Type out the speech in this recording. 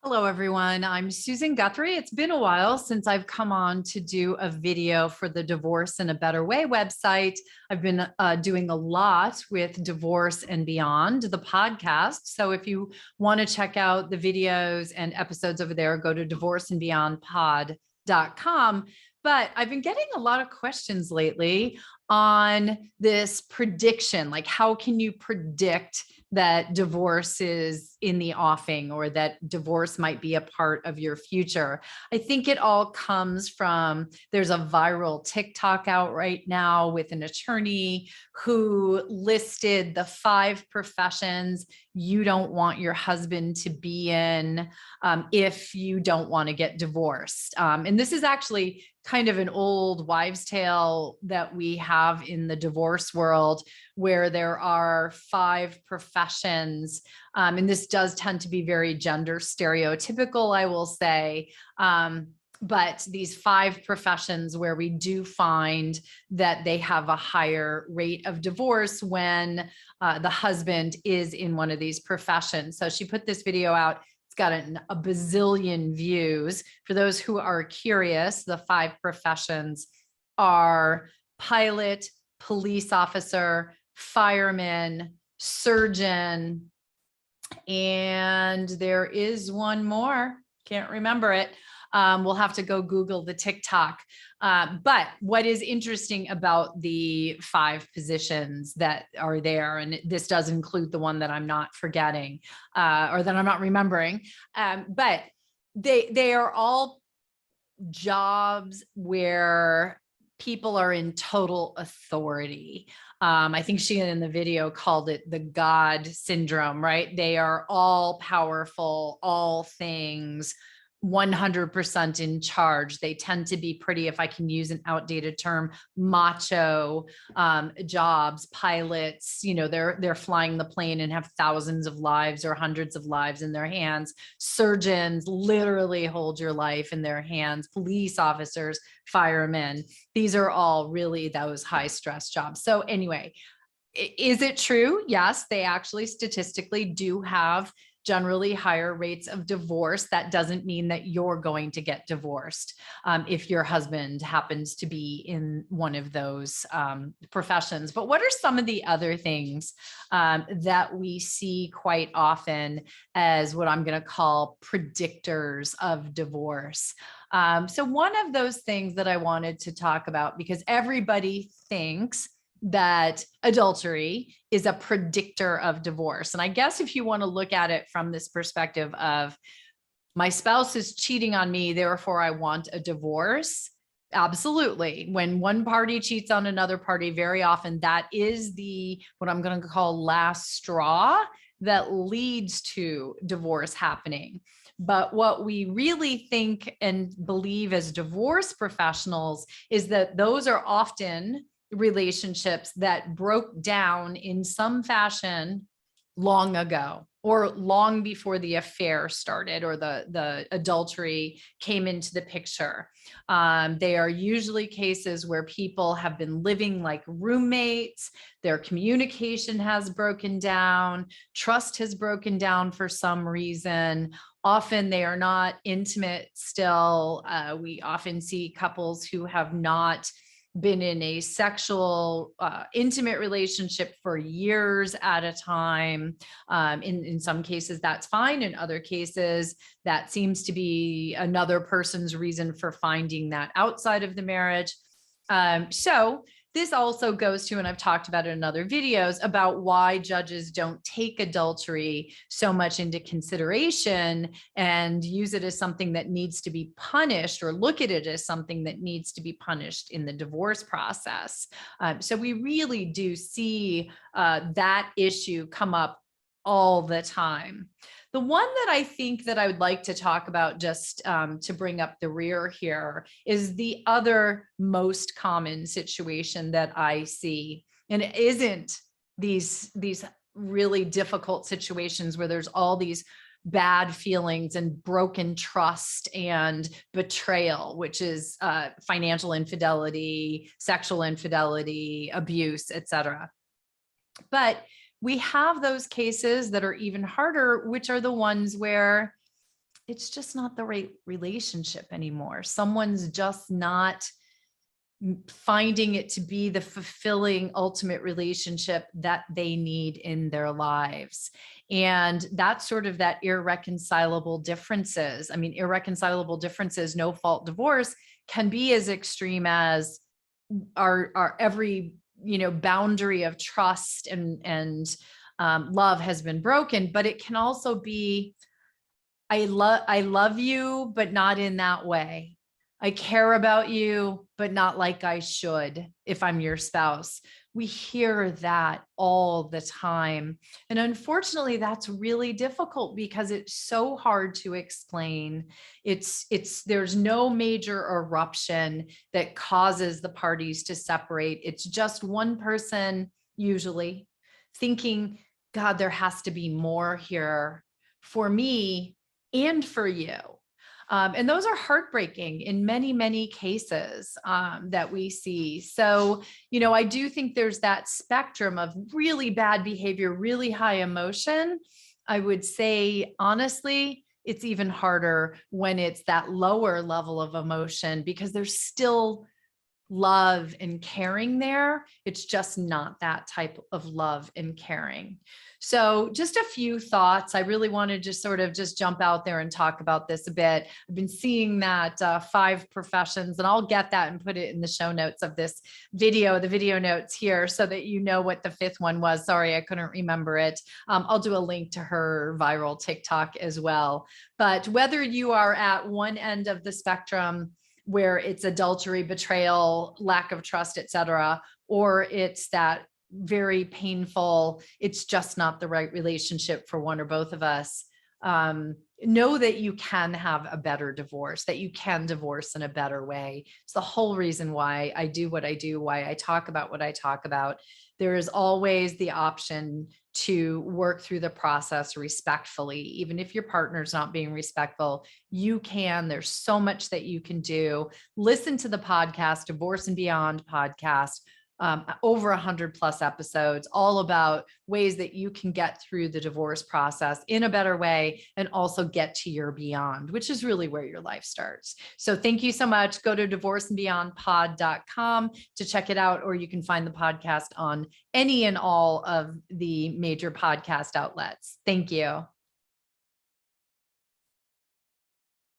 Hello, everyone. I'm Susan Guthrie. It's been a while since I've come on to do a video for the Divorce in a Better Way website. I've been doing a lot with Divorce and Beyond, the podcast. So if you want to check out the videos and episodes over there, go to divorceandbeyondpod.com. But I've been getting a lot of questions lately on this prediction, like how can you predict that divorce is in the offing or that divorce might be a part of your future. I think it all comes from there's a viral TikTok out right now with an attorney who listed the 5 professions you don't want your husband to be in if you don't want to get divorced. And this is actually kind of an old wives' tale that we have in the divorce world, where there are 5 professions. And this does tend to be very gender stereotypical, I will say. But these 5 professions where we do find that they have a higher rate of divorce when the husband is in one of these professions. So she put this video out. It's got a bazillion views. For those who are curious, the 5 professions are pilot, police officer, fireman, surgeon, and there is one more. Can't remember it. We'll have to go Google the TikTok. But what is interesting about the 5 positions that are there, and this does include the one that I'm not forgetting or that I'm not remembering, but they are all jobs where people are in total authority. I think she in the video called it the God syndrome, right? They are all powerful, all things, 100% in charge. They tend to be pretty, if I can use an outdated term, macho jobs. Pilots, they're flying the plane and have thousands of lives or hundreds of lives in their hands. Surgeons literally hold your life in their hands. Police officers, firemen, these are all really those high stress jobs. So anyway, is it true? Yes, they actually statistically do have generally higher rates of divorce. That doesn't mean that you're going to get divorced if your husband happens to be in one of those professions. But what are some of the other things that we see quite often as what I'm going to call predictors of divorce? So one of those things that I wanted to talk about, because everybody thinks that adultery is a predictor of divorce. And I guess if you want to look at it from this perspective of my spouse is cheating on me, therefore I want a divorce. Absolutely. When one party cheats on another party, very often that is what I'm going to call last straw that leads to divorce happening. But what we really think and believe as divorce professionals is that those are often relationships that broke down in some fashion long ago or long before the affair started or the adultery came into the picture. They are usually cases where people have been living like roommates, their communication has broken down, trust has broken down for some reason. Often they are not intimate still. We often see couples who have not been in a sexual, intimate relationship for years at a time. In some cases, that's fine. In other cases, that seems to be another person's reason for finding that outside of the marriage. So this also goes to, and I've talked about it in other videos, about why judges don't take adultery so much into consideration and use it as something that needs to be punished or look at it as something that needs to be punished in the divorce process. So we really do see that issue come up all the time. The one that I think that I would like to talk about just to bring up the rear here is the other most common situation that I see. And it isn't these really difficult situations where there's all these bad feelings and broken trust and betrayal, which is financial infidelity, sexual infidelity, abuse, etc. But we have those cases that are even harder, which are the ones where it's just not the right relationship anymore. Someone's just not finding it to be the fulfilling ultimate relationship that they need in their lives. And that's sort of that irreconcilable differences. I mean, irreconcilable differences, no fault divorce can be as extreme as our every, boundary of trust and love has been broken, but it can also be, I love you, but not in that way. I care about you, but not like I should if I'm your spouse. We hear that all the time. And unfortunately, that's really difficult because it's so hard to explain. There's no major eruption that causes the parties to separate. It's just one person usually thinking, God, there has to be more here for me and for you. And those are heartbreaking in many, many cases that we see. So, I do think there's that spectrum of really bad behavior, really high emotion. I would say, honestly, it's even harder when it's that lower level of emotion because there's still love and caring there. It's just not that type of love and caring. So just a few thoughts. I really wanted to sort of just jump out there and talk about this a bit. I've been seeing that 5 professions, and I'll get that and put it in the show notes of this video, the video notes here, so that you know what the 5th one was. Sorry, I couldn't remember it. I'll do a link to her viral TikTok as well. But whether you are at one end of the spectrum, where it's adultery, betrayal, lack of trust, et cetera, or it's that very painful, it's just not the right relationship for one or both of us. Know that you can have a better divorce, that you can divorce in a better way. It's the whole reason why I do what I do, why I talk about what I talk about. There is always the option to work through the process respectfully. Even if your partner's not being respectful, you can. There's so much that you can do. Listen to the podcast, Divorce and Beyond podcast. Over 100+ episodes, all about ways that you can get through the divorce process in a better way and also get to your beyond, which is really where your life starts. So thank you so much. Go to divorceandbeyondpod.com to check it out, or you can find the podcast on any and all of the major podcast outlets. Thank you.